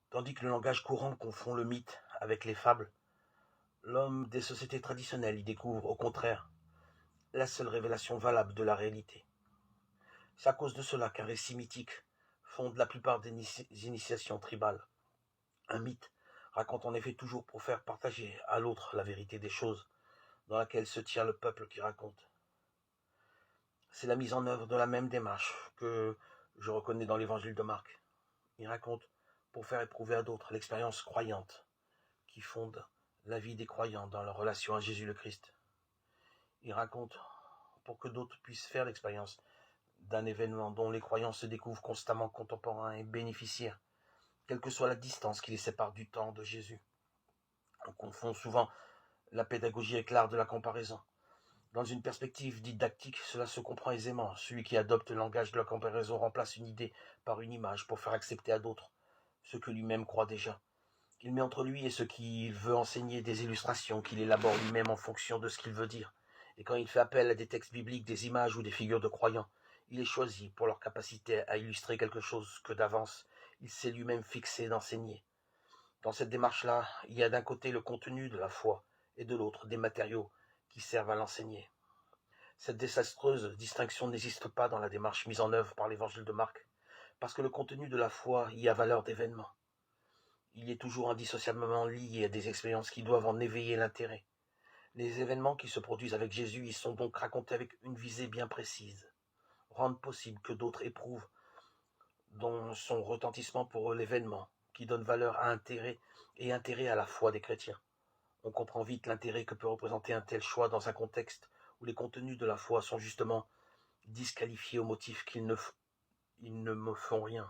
Tandis que le langage courant confond le mythe avec les fables, l'homme des sociétés traditionnelles y découvre, au contraire, la seule révélation valable de la réalité. C'est à cause de cela qu'un récit mythique fonde la plupart des initiations tribales. Un mythe raconte en effet toujours pour faire partager à l'autre la vérité des choses dans laquelle se tient le peuple qui raconte. C'est la mise en œuvre de la même démarche que je reconnais dans l'évangile de Marc. Il raconte pour faire éprouver à d'autres l'expérience croyante qui fonde la vie des croyants dans leur relation à Jésus le Christ. Il raconte pour que d'autres puissent faire l'expérience d'un événement dont les croyants se découvrent constamment contemporains et bénéficiaires, quelle que soit la distance qui les sépare du temps de Jésus. On confond souvent la pédagogie avec l'art de la comparaison. Dans une perspective didactique, cela se comprend aisément. Celui qui adopte le langage de la comparaison remplace une idée par une image pour faire accepter à d'autres ce que lui-même croit déjà. Il met entre lui et ce qu'il veut enseigner des illustrations qu'il élabore lui-même en fonction de ce qu'il veut dire. Et quand il fait appel à des textes bibliques, des images ou des figures de croyants, il les choisit pour leur capacité à illustrer quelque chose que d'avance il s'est lui-même fixé d'enseigner. Dans cette démarche-là, il y a d'un côté le contenu de la foi et de l'autre des matériaux qui servent à l'enseigner. Cette désastreuse distinction n'existe pas dans la démarche mise en œuvre par l'évangile de Marc, parce que le contenu de la foi y a valeur d'événement. Il est toujours indissociablement lié à des expériences qui doivent en éveiller l'intérêt. Les événements qui se produisent avec Jésus y sont donc racontés avec une visée bien précise, rendre possible que d'autres éprouvent dans son retentissement pour eux l'événement, qui donne valeur à intérêt et intérêt à la foi des chrétiens. On comprend vite l'intérêt que peut représenter un tel choix dans un contexte où les contenus de la foi sont justement disqualifiés au motif qu'ils ne me font rien.